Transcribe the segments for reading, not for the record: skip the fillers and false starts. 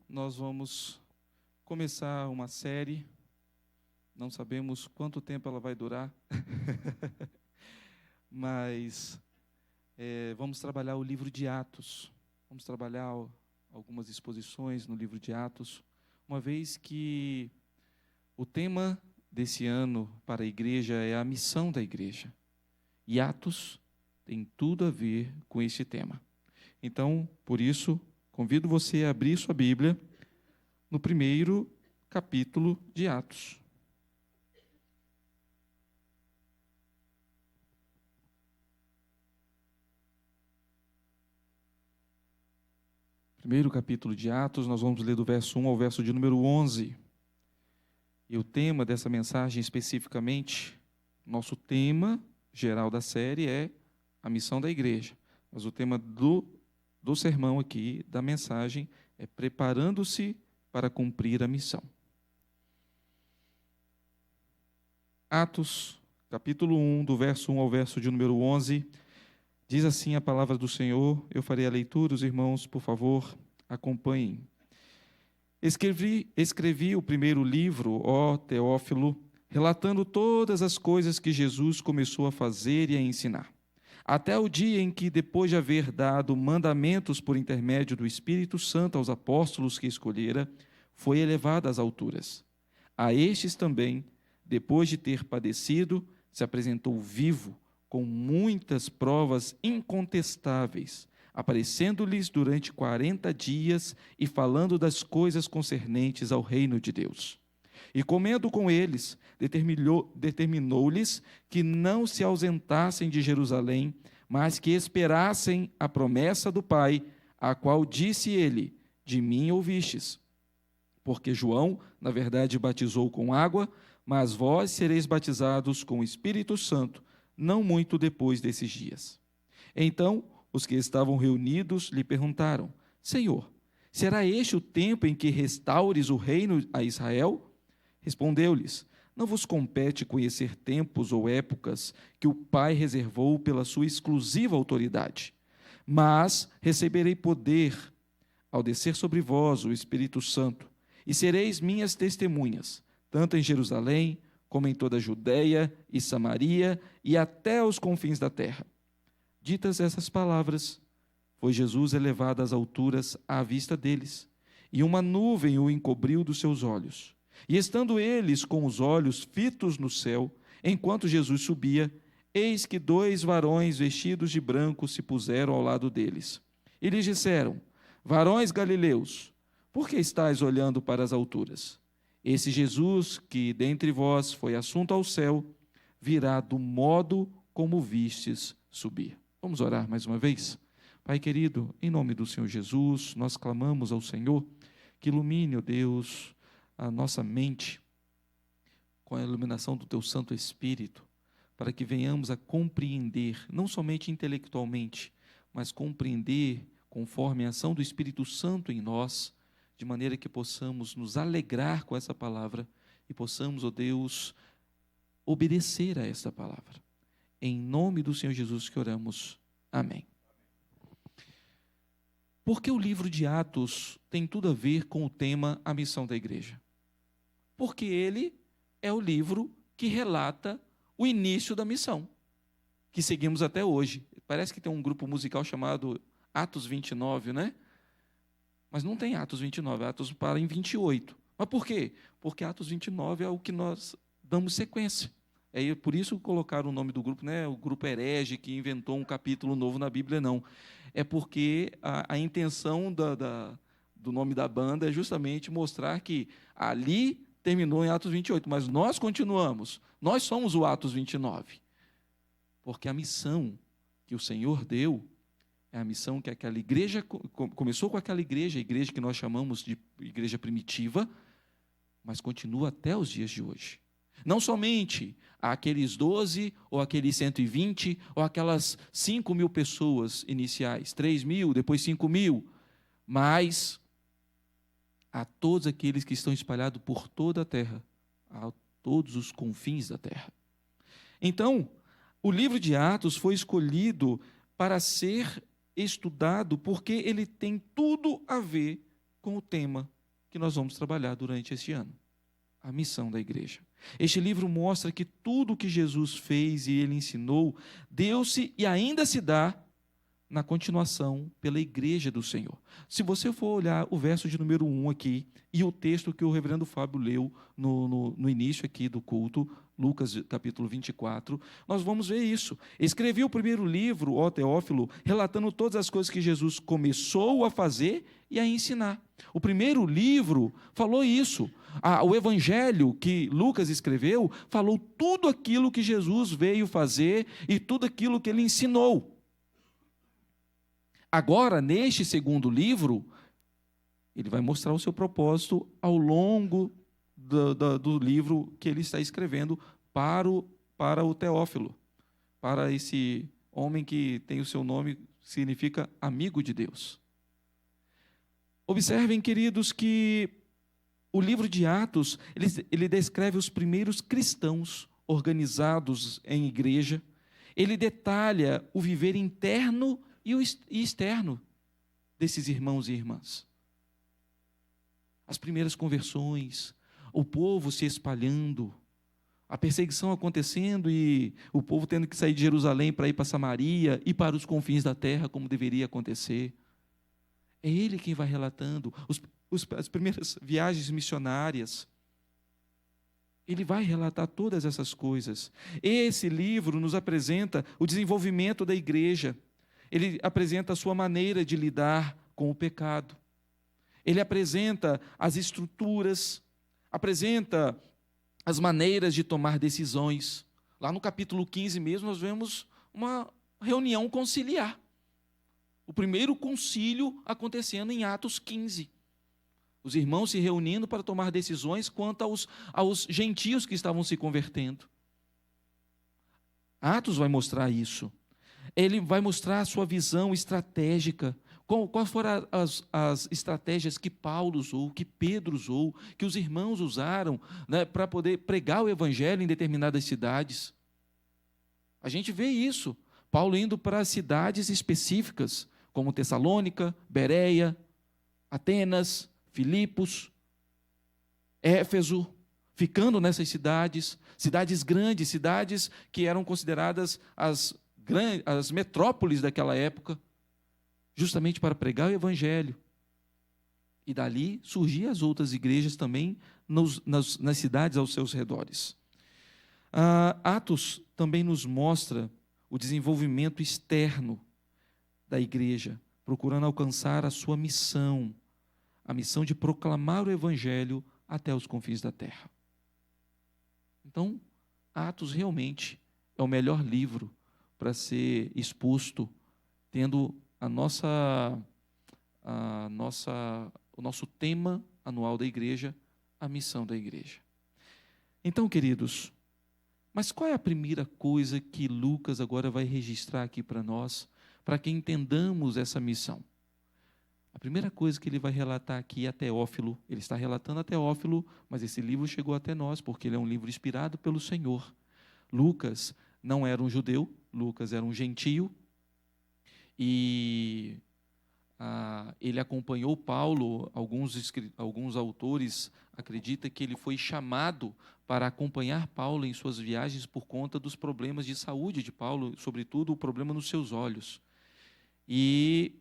Nós vamos começar uma série, não sabemos quanto tempo ela vai durar, mas vamos trabalhar o livro de Atos, vamos trabalhar algumas exposições no livro de Atos, uma vez que o tema desse ano para a igreja é a missão da igreja, e Atos tem tudo a ver com esse tema. Então, por isso, convido você a abrir sua Bíblia no primeiro capítulo de Atos. Primeiro capítulo de Atos, nós vamos ler do verso 1 ao verso de número 11. E o tema dessa mensagem especificamente, nosso tema geral da série é a missão da igreja. Mas o tema do sermão aqui, da mensagem, é preparando-se para cumprir a missão. Atos, capítulo 1, do verso 1 ao verso de número 11, diz assim a palavra do Senhor. Eu farei a leitura, os irmãos, por favor, acompanhem. Escrevi o primeiro livro, ó Teófilo, relatando todas as coisas que Jesus começou a fazer e a ensinar, até o dia em que, depois de haver dado mandamentos por intermédio do Espírito Santo aos apóstolos que escolhera, foi elevado às alturas. A estes também, depois de ter padecido, se apresentou vivo, com muitas provas incontestáveis, aparecendo-lhes durante 40 dias e falando das coisas concernentes ao reino de Deus. E comendo com eles, determinou-lhes que não se ausentassem de Jerusalém, mas que esperassem a promessa do Pai, a qual disse ele: de mim ouvistes. Porque João, na verdade, batizou com água, mas vós sereis batizados com o Espírito Santo, não muito depois desses dias. Então, os que estavam reunidos lhe perguntaram: Senhor, será este o tempo em que restaures o reino a Israel? Respondeu-lhes: não vos compete conhecer tempos ou épocas que o Pai reservou pela sua exclusiva autoridade, mas receberei poder ao descer sobre vós o Espírito Santo, e sereis minhas testemunhas, tanto em Jerusalém, como em toda a Judeia e Samaria, e até aos confins da terra. Ditas essas palavras, foi Jesus elevado às alturas à vista deles, e uma nuvem o encobriu dos seus olhos. E estando eles com os olhos fitos no céu, enquanto Jesus subia, eis que 2 varões vestidos de branco se puseram ao lado deles. E lhes disseram: varões galileus, por que estáis olhando para as alturas? Esse Jesus, que dentre vós foi assunto ao céu, virá do modo como vistes subir. Vamos orar mais uma vez? Pai querido, em nome do Senhor Jesus, nós clamamos ao Senhor que ilumine, ó Deus, a nossa mente com a iluminação do Teu Santo Espírito, para que venhamos a compreender, não somente intelectualmente, mas compreender conforme a ação do Espírito Santo em nós, de maneira que possamos nos alegrar com essa palavra e possamos, ó Deus, obedecer a essa palavra. Em nome do Senhor Jesus que oramos. Amém. Por que o livro de Atos tem tudo a ver com o tema A Missão da Igreja? Porque ele é o livro que relata o início da missão, que seguimos até hoje. Parece que tem um grupo musical chamado Atos 29, né? Mas não tem Atos 29, Atos para em 28. Mas por quê? Porque Atos 29 é o que nós damos sequência. É por isso colocaram o nome do grupo, né? O grupo herege que inventou um capítulo novo na Bíblia, não. É porque a intenção do nome da banda é justamente mostrar que ali terminou em Atos 28, mas nós continuamos, nós somos o Atos 29, porque a missão que o Senhor deu é a missão que aquela igreja, começou com aquela igreja, a igreja que nós chamamos de igreja primitiva, mas continua até os dias de hoje. Não somente aqueles 12, ou aqueles 120, ou aquelas 5.000 pessoas iniciais, 3.000, depois 5.000, mas a todos aqueles que estão espalhados por toda a terra, a todos os confins da terra. Então, o livro de Atos foi escolhido para ser estudado porque ele tem tudo a ver com o tema que nós vamos trabalhar durante este ano: a missão da igreja. Este livro mostra que tudo o que Jesus fez e ele ensinou deu-se e ainda se dá na continuação pela igreja do Senhor. Se você for olhar o verso de número 1 aqui e o texto que o reverendo Fábio leu no início aqui do culto, Lucas capítulo 24, nós vamos ver isso. Escrevi o primeiro livro, ó Teófilo, relatando todas as coisas que Jesus começou a fazer e a ensinar. O primeiro livro falou isso. O evangelho que Lucas escreveu falou tudo aquilo que Jesus veio fazer e tudo aquilo que ele ensinou. Agora, neste segundo livro, ele vai mostrar o seu propósito ao longo do livro que ele está escrevendo para o Teófilo, para esse homem que tem o seu nome, significa amigo de Deus. Observem, queridos, que o livro de Atos, ele descreve os primeiros cristãos organizados em igreja, ele detalha o viver interno e externo desses irmãos e irmãs. As primeiras conversões, o povo se espalhando, a perseguição acontecendo e o povo tendo que sair de Jerusalém para ir para Samaria e para os confins da terra, como deveria acontecer. É ele quem vai relatando as primeiras viagens missionárias. Ele vai relatar todas essas coisas. Esse livro nos apresenta o desenvolvimento da igreja. Ele apresenta a sua maneira de lidar com o pecado. Ele apresenta as estruturas, apresenta as maneiras de tomar decisões. Lá no capítulo 15 mesmo, nós vemos uma reunião conciliar. O primeiro concílio acontecendo em Atos 15. Os irmãos se reunindo para tomar decisões quanto aos gentios que estavam se convertendo. Atos vai mostrar isso. Ele vai mostrar a sua visão estratégica. Quais foram as estratégias que Paulo usou, que Pedro usou, que os irmãos usaram, né, para poder pregar o evangelho em determinadas cidades. A gente vê isso. Paulo indo para cidades específicas, como Tessalônica, Bereia, Atenas, Filipos, Éfeso, ficando nessas cidades grandes, cidades que eram consideradas as metrópoles daquela época, justamente para pregar o evangelho. E dali surgiam as outras igrejas também nas cidades aos seus redores. Atos também nos mostra o desenvolvimento externo da igreja, procurando alcançar a sua missão, a missão de proclamar o evangelho até os confins da terra. Então, Atos realmente é o melhor livro para ser exposto, tendo o nosso tema anual da igreja, a missão da igreja. Então, queridos, mas qual é a primeira coisa que Lucas agora vai registrar aqui para nós, para que entendamos essa missão? A primeira coisa que ele vai relatar aqui é a Teófilo. Ele está relatando a Teófilo, mas esse livro chegou até nós, porque ele é um livro inspirado pelo Senhor. Lucas não era um judeu, Lucas era um gentio, e ele acompanhou Paulo. Alguns autores acreditam que ele foi chamado para acompanhar Paulo em suas viagens por conta dos problemas de saúde de Paulo, sobretudo o problema nos seus olhos. E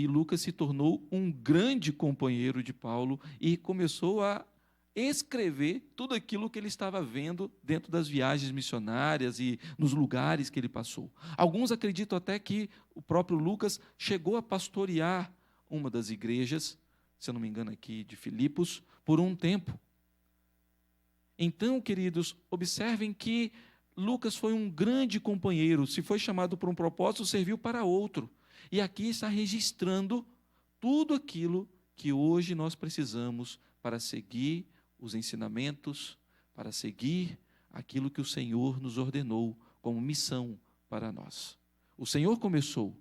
Lucas se tornou um grande companheiro de Paulo e começou a escrever tudo aquilo que ele estava vendo dentro das viagens missionárias e nos lugares que ele passou. Alguns acreditam até que o próprio Lucas chegou a pastorear uma das igrejas, se eu não me engano aqui, de Filipos, por um tempo. Então, queridos, observem que Lucas foi um grande companheiro. Se foi chamado por um propósito, serviu para outro. E aqui está registrando tudo aquilo que hoje nós precisamos para seguir os ensinamentos, para seguir aquilo que o Senhor nos ordenou como missão para nós. O Senhor começou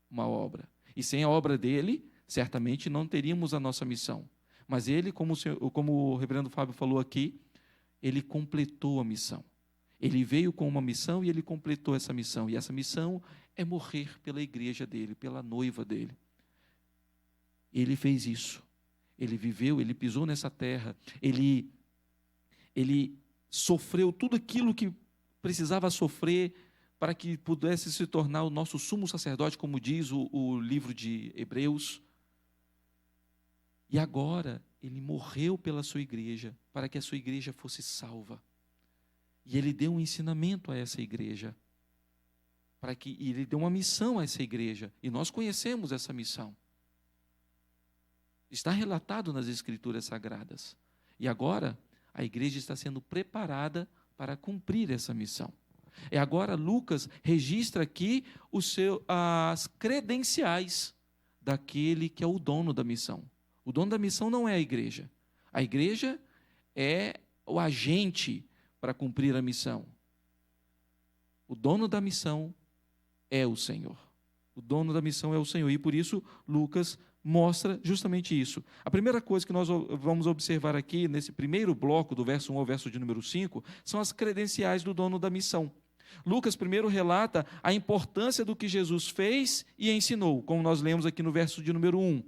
uma obra, e sem a obra dele, certamente não teríamos a nossa missão. Mas ele, como o reverendo Fábio falou aqui, ele completou a missão. Ele veio com uma missão e ele completou essa missão. E essa missão é morrer pela igreja dele, pela noiva dele. Ele fez isso. ele viveu, ele pisou nessa terra, ele sofreu tudo aquilo que precisava sofrer para que pudesse se tornar o nosso sumo sacerdote, como diz o livro de Hebreus. E agora, ele morreu pela sua igreja, para que a sua igreja fosse salva. E ele deu um ensinamento a essa igreja, e ele deu uma missão a essa igreja, e nós conhecemos essa missão. Está relatado nas Escrituras Sagradas. E agora, a igreja está sendo preparada para cumprir essa missão. E agora Lucas registra aqui as credenciais daquele que é o dono da missão. O dono da missão não é a igreja. A igreja é o agente para cumprir a missão. O dono da missão é o Senhor. O dono da missão é o Senhor. E por isso Lucas mostra justamente isso. A primeira coisa que nós vamos observar aqui, nesse primeiro bloco, do verso 1 ao verso de número 5, são as credenciais do dono da missão. Lucas primeiro relata a importância do que Jesus fez e ensinou, como nós lemos aqui no verso de número 1.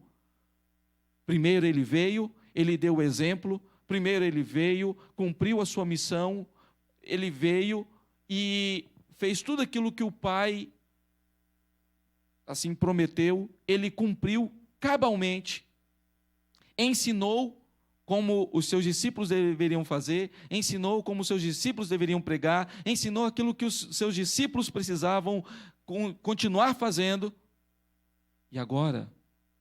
Primeiro ele veio, ele deu o exemplo, primeiro ele veio, cumpriu a sua missão, ele veio e fez tudo aquilo que o Pai assim prometeu, ele cumpriu cabalmente, ensinou como os seus discípulos deveriam fazer, ensinou como os seus discípulos deveriam pregar, ensinou aquilo que os seus discípulos precisavam continuar fazendo. E agora,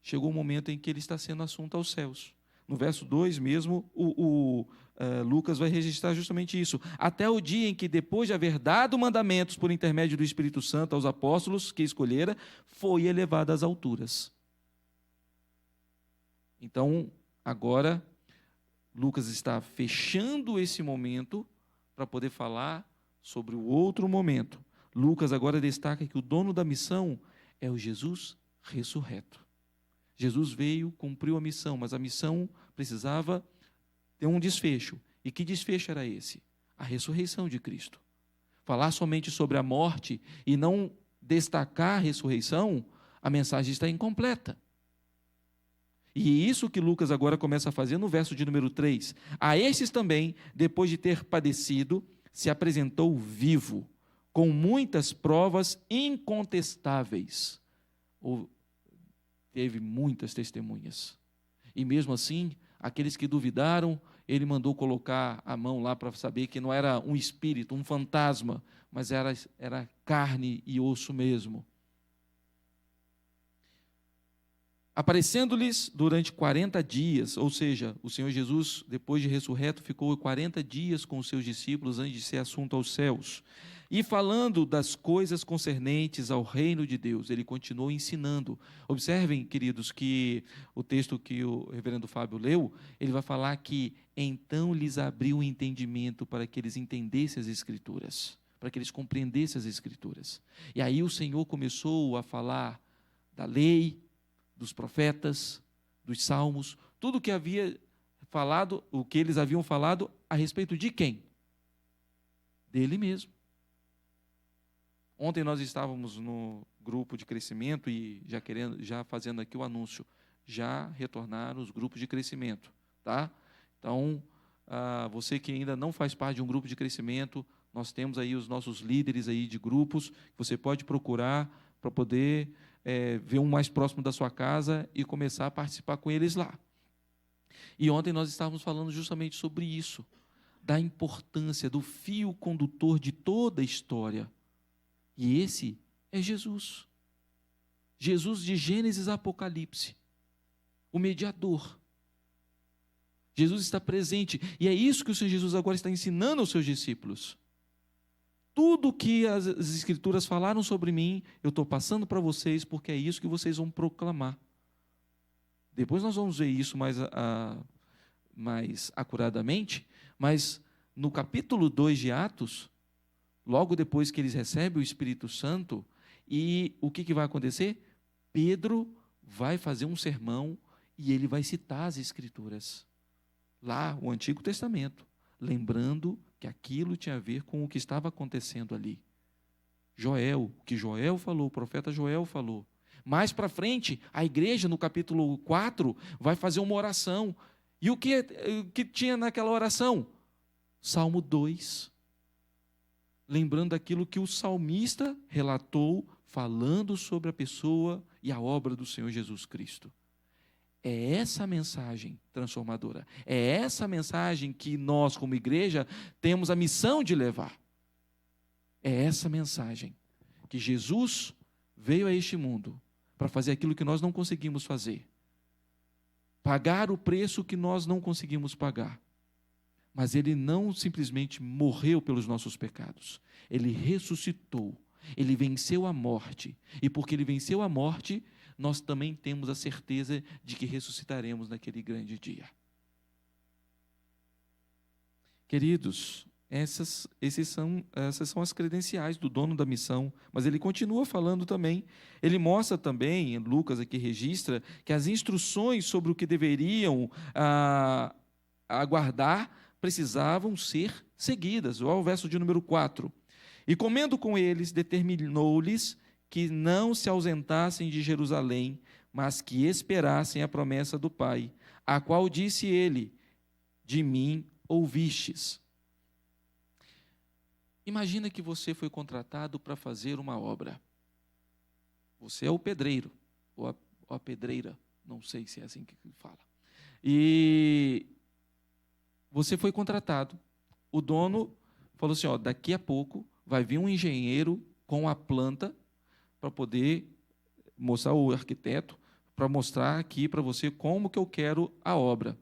chegou o momento em que ele está sendo assunto aos céus. No verso 2 mesmo, Lucas vai registrar justamente isso. Até o dia em que, depois de haver dado mandamentos por intermédio do Espírito Santo aos apóstolos que escolhera, foi elevado às alturas. Então, agora, Lucas está fechando esse momento para poder falar sobre o outro momento. Lucas agora destaca que o dono da missão é o Jesus ressurreto. Jesus veio, cumpriu a missão, mas a missão precisava ter um desfecho. E que desfecho era esse? A ressurreição de Cristo. Falar somente sobre a morte e não destacar a ressurreição, a mensagem está incompleta. E isso que Lucas agora começa a fazer no verso de número 3. A estes também, depois de ter padecido, se apresentou vivo, com muitas provas incontestáveis. Teve muitas testemunhas. E mesmo assim, aqueles que duvidaram, ele mandou colocar a mão lá para saber que não era um espírito, um fantasma, mas era carne e osso mesmo. Aparecendo-lhes durante 40 dias, ou seja, o Senhor Jesus, depois de ressurreto, ficou 40 dias com os seus discípulos antes de ser assunto aos céus. E falando das coisas concernentes ao reino de Deus, ele continuou ensinando. Observem, queridos, que o texto que o reverendo Fábio leu, ele vai falar que então lhes abriu o entendimento para que eles entendessem as Escrituras, para que eles compreendessem as Escrituras. E aí o Senhor começou a falar da lei, dos profetas, dos salmos, tudo o que havia falado, o que eles haviam falado a respeito de quem? Dele mesmo. Ontem nós estávamos no grupo de crescimento e já fazendo aqui o anúncio, já retornaram os grupos de crescimento, tá? Então, você que ainda não faz parte de um grupo de crescimento, nós temos aí os nossos líderes aí de grupos, você pode procurar para poder ver um mais próximo da sua casa e começar a participar com eles lá. E ontem nós estávamos falando justamente sobre isso, da importância do fio condutor de toda a história. E esse é Jesus. Jesus de Gênesis a Apocalipse, o mediador. Jesus está presente, e é isso que o Senhor Jesus agora está ensinando aos seus discípulos. Tudo que as Escrituras falaram sobre mim, eu estou passando para vocês, porque é isso que vocês vão proclamar. Depois nós vamos ver isso mais acuradamente, mas no capítulo 2 de Atos, logo depois que eles recebem o Espírito Santo, e o que vai acontecer? Pedro vai fazer um sermão e ele vai citar as Escrituras. Lá, o Antigo Testamento, lembrando que aquilo tinha a ver com o que estava acontecendo ali. O que Joel falou, o profeta Joel falou. Mais para frente, a igreja, no capítulo 4, vai fazer uma oração. E o que tinha naquela oração? Salmo 2. Lembrando aquilo que o salmista relatou, falando sobre a pessoa e a obra do Senhor Jesus Cristo. É essa mensagem transformadora. É essa mensagem que nós, como igreja, temos a missão de levar. É essa mensagem que Jesus veio a este mundo para fazer aquilo que nós não conseguimos fazer. Pagar o preço que nós não conseguimos pagar. Mas ele não simplesmente morreu pelos nossos pecados. Ele ressuscitou. Ele venceu a morte. E porque ele venceu a morte, nós também temos a certeza de que ressuscitaremos naquele grande dia. Queridos, essas são as credenciais do dono da missão, mas ele continua falando também. Ele mostra também, Lucas aqui registra, que as instruções sobre o que deveriam aguardar precisavam ser seguidas. Olha o verso de número 4. E comendo com eles, determinou-lhes que não se ausentassem de Jerusalém, mas que esperassem a promessa do Pai, a qual disse ele: de mim ouvistes. Imagina que você foi contratado para fazer uma obra. Você é o pedreiro, ou a pedreira, não sei se é assim que fala. E você foi contratado. O dono falou assim, daqui a pouco vai vir um engenheiro com a planta para poder mostrar, o arquiteto, para mostrar aqui para você como que eu quero a obra.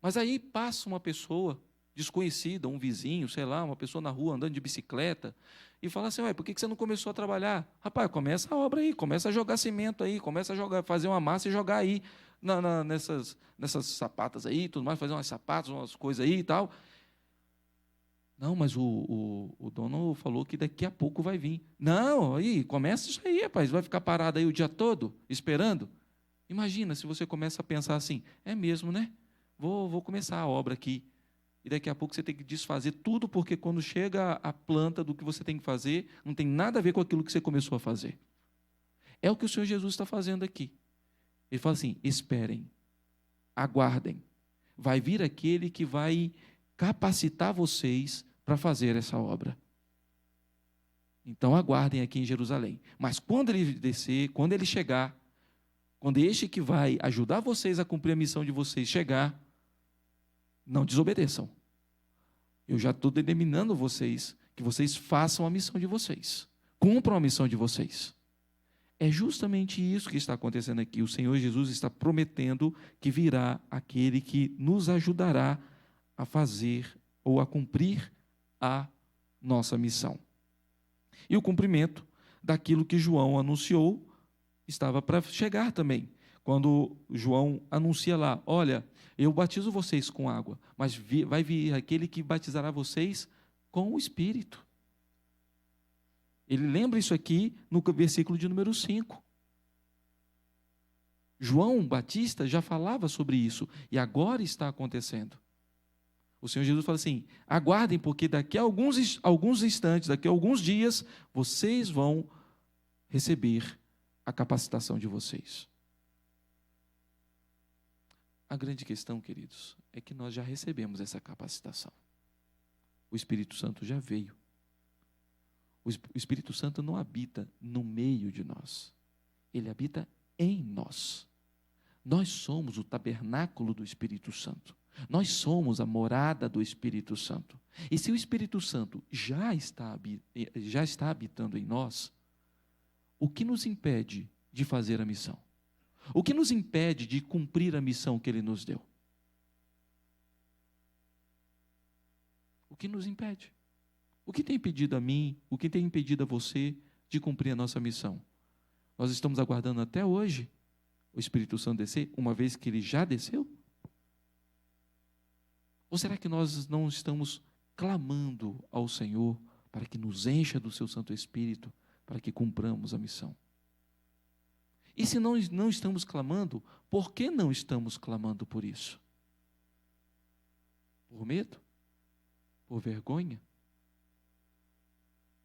Mas aí passa uma pessoa desconhecida, um vizinho, sei lá, uma pessoa na rua andando de bicicleta, e fala assim, por que você não começou a trabalhar? Rapaz, começa a obra aí, começa a jogar cimento aí, começa a fazer uma massa e jogar aí nessas sapatas aí, tudo mais, fazer umas sapatas, umas coisas aí e tal. Não, mas o dono falou que daqui a pouco vai vir. Não, aí, começa isso aí, rapaz, vai ficar parado aí o dia todo, esperando? Imagina se você começa a pensar assim, é mesmo, né? Vou começar a obra aqui. E daqui a pouco você tem que desfazer tudo, porque quando chega a planta do que você tem que fazer, não tem nada a ver com aquilo que você começou a fazer. É o que o Senhor Jesus está fazendo aqui. Ele fala assim, esperem, aguardem. Vai vir aquele que vai capacitar vocês para fazer essa obra. Então aguardem aqui em Jerusalém. Mas quando ele descer, quando ele chegar, quando este que vai ajudar vocês a cumprir a missão de vocês chegar, não desobedeçam. Eu já estou determinando vocês, que vocês façam a missão de vocês. Cumpram a missão de vocês. É justamente isso que está acontecendo aqui. O Senhor Jesus está prometendo que virá aquele que nos ajudará a fazer ou a cumprir a nossa missão. E o cumprimento daquilo que João anunciou estava para chegar também. Quando João anuncia lá, olha, eu batizo vocês com água, mas vai vir aquele que batizará vocês com o Espírito. Ele lembra isso aqui no versículo de número 5. João Batista já falava sobre isso, e agora está acontecendo. O Senhor Jesus fala assim, aguardem, porque daqui a alguns instantes, daqui a alguns dias, vocês vão receber a capacitação de vocês. A grande questão, queridos, é que nós já recebemos essa capacitação. O Espírito Santo já veio. O Espírito Santo não habita no meio de nós. Ele habita em nós. Nós somos o tabernáculo do Espírito Santo. Nós somos a morada do Espírito Santo. E se o Espírito Santo já está habitando em nós, o que nos impede de fazer a missão? O que nos impede de cumprir a missão que Ele nos deu? O que nos impede? O que tem impedido a mim, o que tem impedido a você de cumprir a nossa missão? Nós estamos aguardando até hoje o Espírito Santo descer, uma vez que Ele já desceu? Ou será que nós não estamos clamando ao Senhor para que nos encha do seu Santo Espírito, para que cumpramos a missão? E se não estamos clamando, por que não estamos clamando por isso? Por medo? Por vergonha?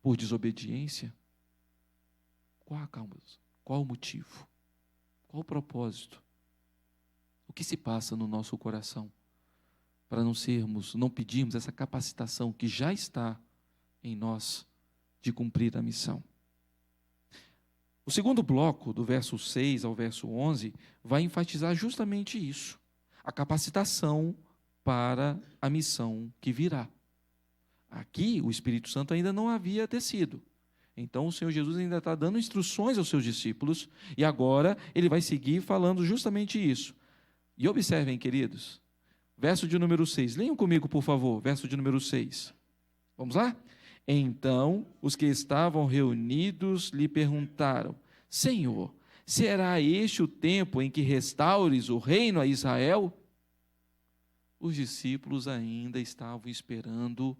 Por desobediência? Qual o motivo? Qual o propósito? O que se passa no nosso coração para não pedirmos essa capacitação que já está em nós de cumprir a missão? O segundo bloco, do verso 6 ao verso 11, vai enfatizar justamente isso, a capacitação para a missão que virá. Aqui, o Espírito Santo ainda não havia descido. Então, o Senhor Jesus ainda está dando instruções aos seus discípulos, e agora ele vai seguir falando justamente isso. E observem, queridos, verso de número 6. Leiam comigo, por favor, verso de número 6. Vamos lá? Então, os que estavam reunidos lhe perguntaram: Senhor, será este o tempo em que restaures o reino a Israel? Os discípulos ainda estavam esperando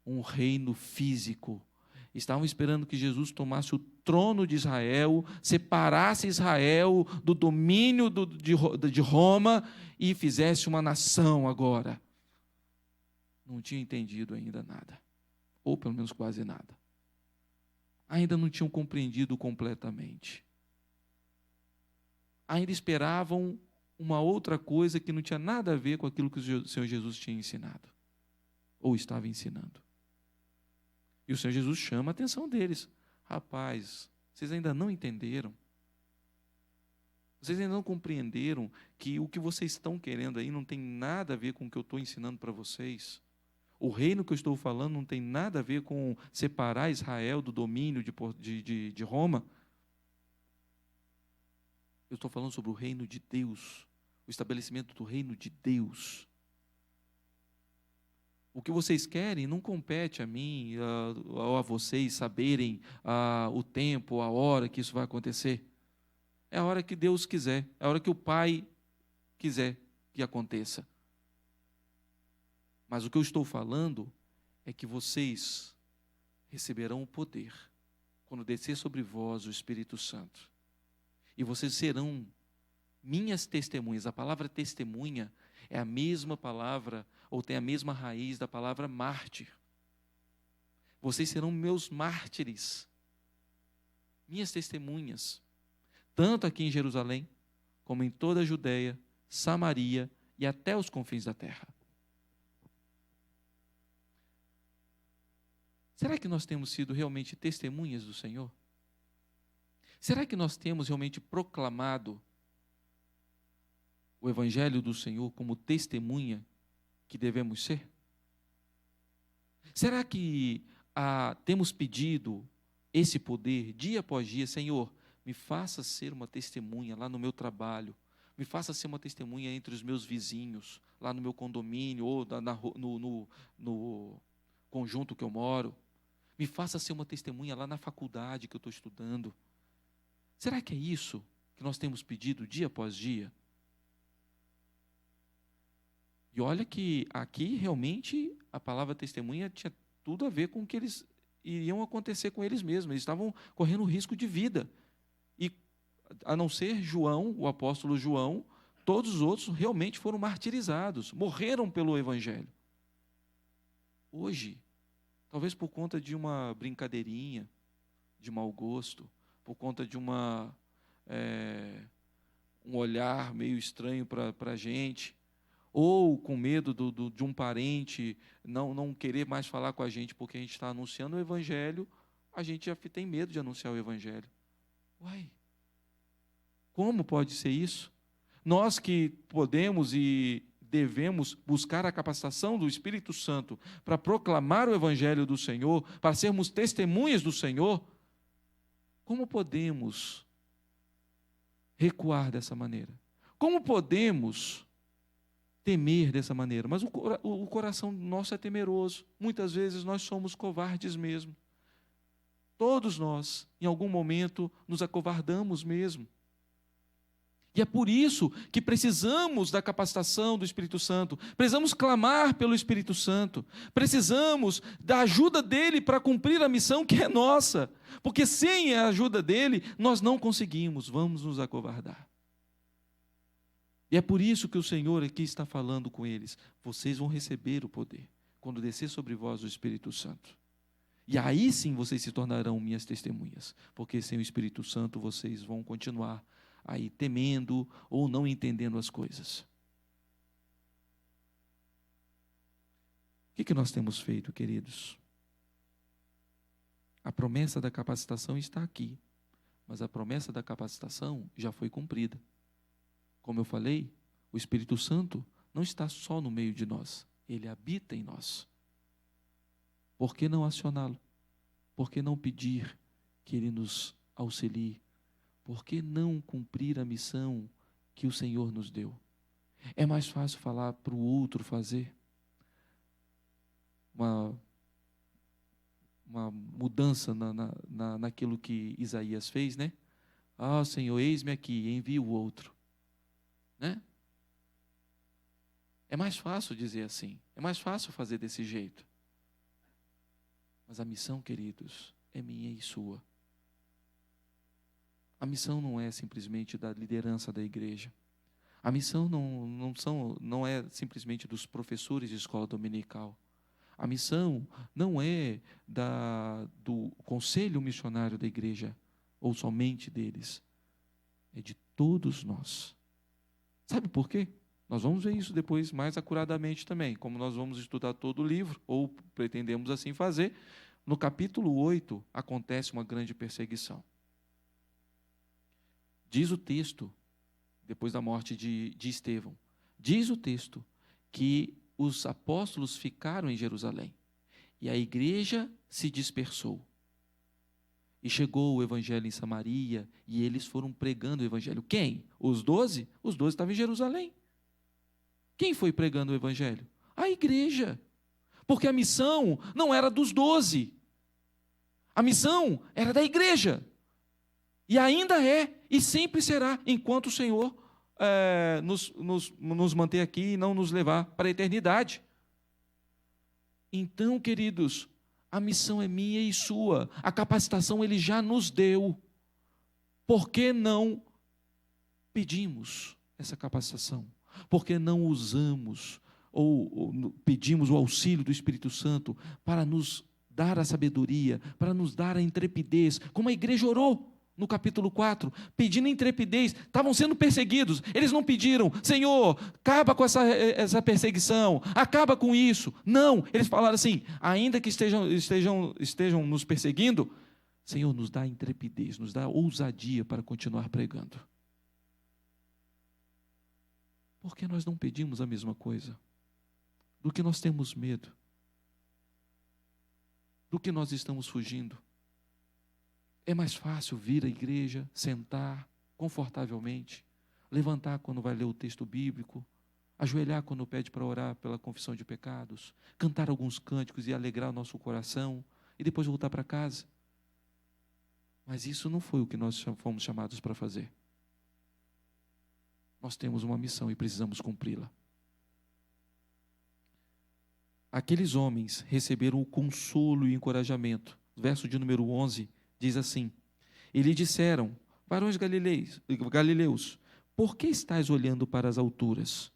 um reino físico. Estavam esperando que Jesus tomasse o trono de Israel, separasse Israel do domínio de Roma e fizesse uma nação agora. Não tinham entendido ainda nada, ou pelo menos quase nada. Ainda não tinham compreendido completamente. Ainda esperavam uma outra coisa que não tinha nada a ver com aquilo que o Senhor Jesus tinha ensinado, ou estava ensinando. E o Senhor Jesus chama a atenção deles. Rapaz, vocês ainda não entenderam? Vocês ainda não compreenderam que o que vocês estão querendo aí não tem nada a ver com o que eu estou ensinando para vocês? O reino que eu estou falando não tem nada a ver com separar Israel do domínio de Roma. Eu estou falando sobre o reino de Deus, o estabelecimento do reino de Deus. O que vocês querem não compete a mim ou a vocês saberem o tempo, a hora que isso vai acontecer. É a hora que Deus quiser, é a hora que o Pai quiser que aconteça. Mas o que eu estou falando é que vocês receberão o poder quando descer sobre vós o Espírito Santo. E vocês serão minhas testemunhas. A palavra testemunha é a mesma palavra, ou tem a mesma raiz da palavra mártir. Vocês serão meus mártires, minhas testemunhas, tanto aqui em Jerusalém, como em toda a Judeia, Samaria e até os confins da terra. Será que nós temos sido realmente testemunhas do Senhor? Será que nós temos realmente proclamado o Evangelho do Senhor como testemunha que devemos ser? Será que temos pedido esse poder dia após dia? Senhor, me faça ser uma testemunha lá no meu trabalho, me faça ser uma testemunha entre os meus vizinhos, lá no meu condomínio ou no conjunto que eu moro, me faça ser uma testemunha lá na faculdade que eu estou estudando. Será que é isso que nós temos pedido dia após dia? E olha que aqui realmente a palavra testemunha tinha tudo a ver com o que eles iriam acontecer com eles mesmos. Eles estavam correndo risco de vida. E a não ser João, o apóstolo João, todos os outros realmente foram martirizados, morreram pelo Evangelho. Hoje, talvez por conta de uma brincadeirinha, de mau gosto, por conta de um olhar meio estranho para a gente, ou com medo de um parente não querer mais falar com a gente porque a gente está anunciando o Evangelho, a gente já tem medo de anunciar o Evangelho. Uai, como pode ser isso? Nós que podemos e devemos buscar a capacitação do Espírito Santo para proclamar o Evangelho do Senhor, para sermos testemunhas do Senhor, como podemos recuar dessa maneira? Como podemos temer dessa maneira? Mas o coração nosso é temeroso. Muitas vezes nós somos covardes mesmo. Todos nós, em algum momento, nos acovardamos mesmo. E é por isso que precisamos da capacitação do Espírito Santo, precisamos clamar pelo Espírito Santo, precisamos da ajuda dele para cumprir a missão que é nossa, porque sem a ajuda dele, nós não conseguimos, vamos nos acovardar. E é por isso que o Senhor aqui está falando com eles: vocês vão receber o poder quando descer sobre vós o Espírito Santo. E aí sim vocês se tornarão minhas testemunhas, porque sem o Espírito Santo vocês vão continuar aí temendo ou não entendendo as coisas. O que nós temos feito, queridos? A promessa da capacitação está aqui, mas a promessa da capacitação já foi cumprida. Como eu falei, o Espírito Santo não está só no meio de nós, ele habita em nós. Por que não acioná-lo? Por que não pedir que ele nos auxilie? Por que não cumprir a missão que o Senhor nos deu? É mais fácil falar para o outro fazer uma mudança naquilo que Isaías fez, né? Ah, Senhor, eis-me aqui, envie o outro. Né? É mais fácil dizer assim, é mais fácil fazer desse jeito. Mas a missão, queridos, é minha e sua. A missão não é simplesmente da liderança da igreja. A missão não é simplesmente dos professores de escola dominical. A missão não é do conselho missionário da igreja, ou somente deles. É de todos nós. Sabe por quê? Nós vamos ver isso depois mais acuradamente também, como nós vamos estudar todo o livro, ou pretendemos assim fazer. No capítulo 8, acontece uma grande perseguição. Diz o texto, depois da morte de Estevão, diz o texto que os apóstolos ficaram em Jerusalém, e a igreja se dispersou. E chegou o evangelho em Samaria, e eles foram pregando o evangelho. Quem? Os 12? Os 12 estavam em Jerusalém. Quem foi pregando o evangelho? A igreja. Porque a missão não era dos 12. A missão era da igreja. E ainda é, e sempre será, enquanto o Senhor nos manter aqui e não nos levar para a eternidade. Então, queridos, a missão é minha e sua. A capacitação Ele já nos deu. Por que não pedimos essa capacitação? Por que não usamos ou pedimos o auxílio do Espírito Santo para nos dar a sabedoria, para nos dar a intrepidez, como a igreja orou no capítulo 4, pedindo intrepidez? Estavam sendo perseguidos, eles não pediram, Senhor, acaba com essa perseguição, acaba com isso. Não, eles falaram assim, ainda que estejam nos perseguindo, Senhor, nos dá intrepidez, nos dá ousadia para continuar pregando. Por que nós não pedimos a mesma coisa? Do que nós temos medo? Do que nós estamos fugindo? É mais fácil vir à igreja, sentar confortavelmente, levantar quando vai ler o texto bíblico, ajoelhar quando pede para orar pela confissão de pecados, cantar alguns cânticos e alegrar o nosso coração, e depois voltar para casa. Mas isso não foi o que nós fomos chamados para fazer. Nós temos uma missão e precisamos cumpri-la. Aqueles homens receberam o consolo e o encorajamento. Verso de número 11 diz assim: e lhe disseram, varões galileus, por que estáis olhando para as alturas?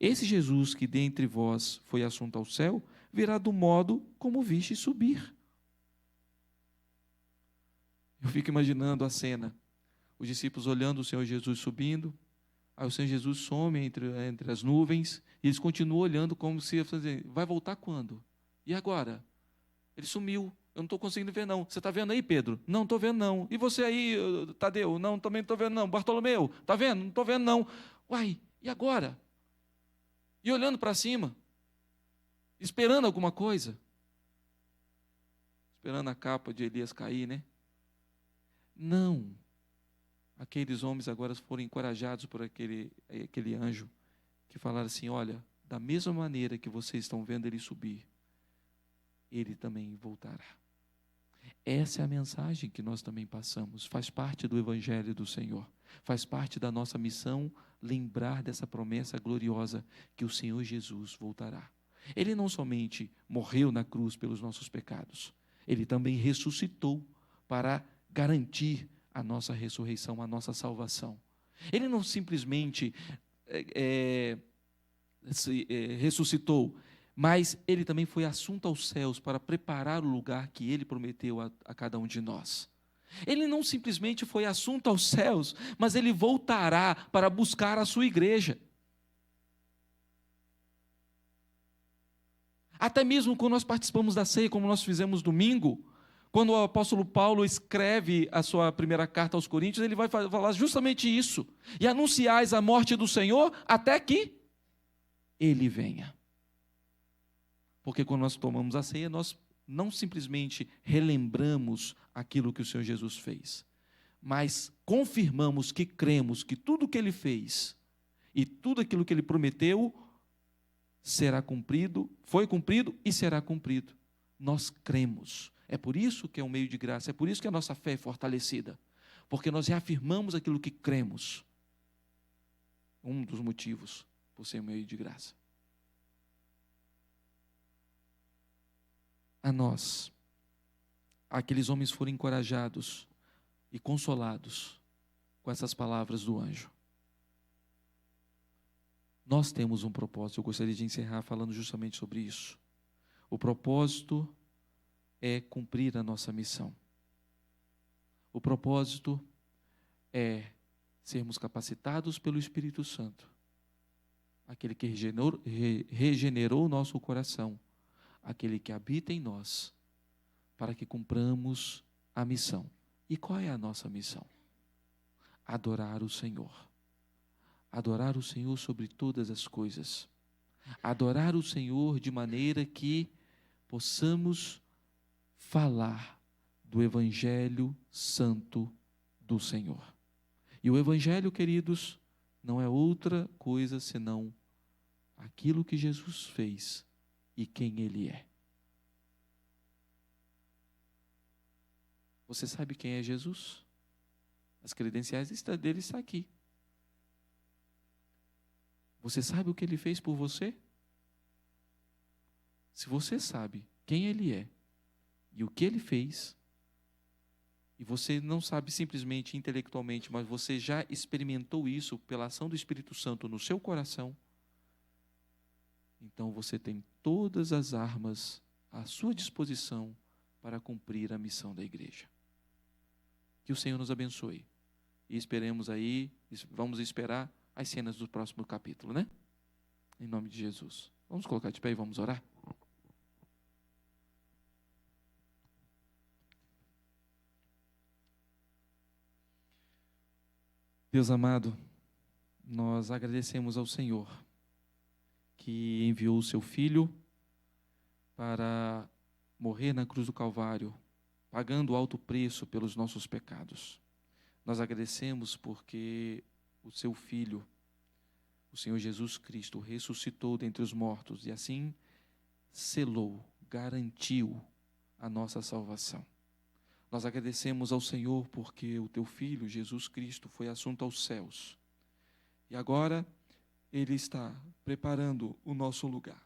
Esse Jesus que dentre vós foi assunto ao céu, virá do modo como viste subir. Eu fico imaginando a cena, os discípulos olhando o Senhor Jesus subindo, aí o Senhor Jesus some entre as nuvens, e eles continuam olhando como se ia fazer, vai voltar quando? E agora? Ele sumiu, eu não estou conseguindo ver não. Você está vendo aí, Pedro? Não estou vendo não. E você aí, Tadeu? Não, também não estou vendo não. Bartolomeu, está vendo? Não estou vendo não. Uai, e agora? E olhando para cima, esperando alguma coisa, esperando a capa de Elias cair, né? Não. Aqueles homens agora foram encorajados por aquele anjo, que falaram assim, olha, da mesma maneira que vocês estão vendo ele subir, ele também voltará. Essa é a mensagem que nós também passamos, faz parte do Evangelho do Senhor, faz parte da nossa missão lembrar dessa promessa gloriosa que o Senhor Jesus voltará. Ele não somente morreu na cruz pelos nossos pecados, ele também ressuscitou para garantir a nossa ressurreição, a nossa salvação. Ele não simplesmente ressuscitou, mas ele também foi assunto aos céus para preparar o lugar que ele prometeu a cada um de nós. Ele não simplesmente foi assunto aos céus, mas ele voltará para buscar a sua igreja. Até mesmo quando nós participamos da ceia, como nós fizemos domingo, quando o apóstolo Paulo escreve a sua primeira carta aos Coríntios, ele vai falar justamente isso. E anunciais a morte do Senhor até que ele venha. Porque quando nós tomamos a ceia, nós não simplesmente relembramos aquilo que o Senhor Jesus fez, mas confirmamos que cremos que tudo o que ele fez e tudo aquilo que ele prometeu será cumprido, foi cumprido e será cumprido. Nós cremos. É por isso que é um meio de graça, é por isso que a nossa fé é fortalecida, porque nós reafirmamos aquilo que cremos. Um dos motivos por ser um meio de graça. A nós, aqueles homens foram encorajados e consolados com essas palavras do anjo. Nós temos um propósito, eu gostaria de encerrar falando justamente sobre isso. O propósito é cumprir a nossa missão. O propósito é sermos capacitados pelo Espírito Santo, aquele que regenerou o nosso coração, aquele que habita em nós, para que cumpramos a missão. E qual é a nossa missão? Adorar o Senhor. Adorar o Senhor sobre todas as coisas. Adorar o Senhor de maneira que possamos falar do Evangelho Santo do Senhor. E o Evangelho, queridos, não é outra coisa senão aquilo que Jesus fez e quem Ele é. Você sabe quem é Jesus? As credenciais dele estão aqui. Você sabe o que Ele fez por você? Se você sabe quem Ele é e o que Ele fez, e você não sabe simplesmente intelectualmente, mas você já experimentou isso pela ação do Espírito Santo no seu coração, então você tem todas as armas à sua disposição para cumprir a missão da igreja. Que o Senhor nos abençoe. E esperemos aí, vamos esperar as cenas do próximo capítulo, né? Em nome de Jesus. Vamos colocar de pé e vamos orar? Deus amado, nós agradecemos ao Senhor que enviou o seu Filho para morrer na cruz do Calvário, pagando alto preço pelos nossos pecados. Nós agradecemos porque o seu Filho, o Senhor Jesus Cristo, ressuscitou dentre os mortos e assim selou, garantiu a nossa salvação. Nós agradecemos ao Senhor porque o teu Filho, Jesus Cristo, foi assunto aos céus. E agora Ele está preparando o nosso lugar.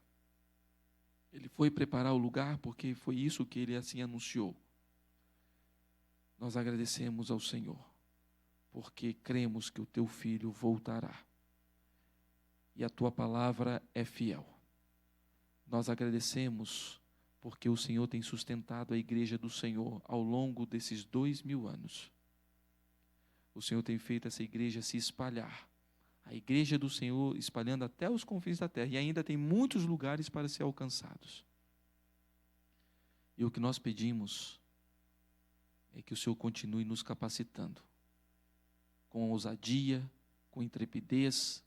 Ele foi preparar o lugar porque foi isso que Ele assim anunciou. Nós agradecemos ao Senhor, porque cremos que o teu Filho voltará. E a tua palavra é fiel. Nós agradecemos porque o Senhor tem sustentado a igreja do Senhor ao longo desses 2000 anos. O Senhor tem feito essa igreja se espalhar. A igreja do Senhor espalhando até os confins da terra. E ainda tem muitos lugares para ser alcançados. E o que nós pedimos é que o Senhor continue nos capacitando. Com ousadia, com intrepidez,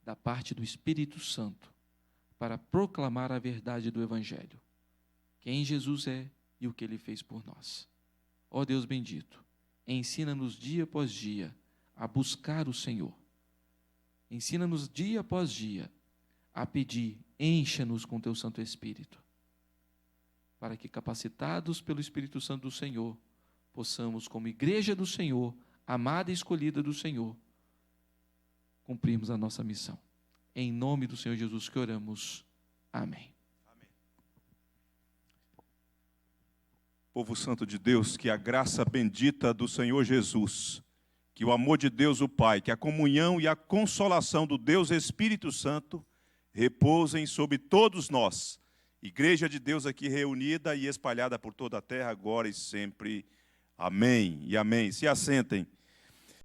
da parte do Espírito Santo, para proclamar a verdade do Evangelho. Quem Jesus é e o que Ele fez por nós. Ó Deus bendito, ensina-nos dia após dia a buscar o Senhor. Ensina-nos dia após dia a pedir, encha-nos com Teu Santo Espírito, para que, capacitados pelo Espírito Santo do Senhor, possamos, como igreja do Senhor, amada e escolhida do Senhor, cumprirmos a nossa missão. Em nome do Senhor Jesus que oramos. Amém. Povo santo de Deus, que a graça bendita do Senhor Jesus, que o amor de Deus o Pai, que a comunhão e a consolação do Deus Espírito Santo repousem sobre todos nós. Igreja de Deus aqui reunida e espalhada por toda a terra, agora e sempre. Amém e amém. Se assentem.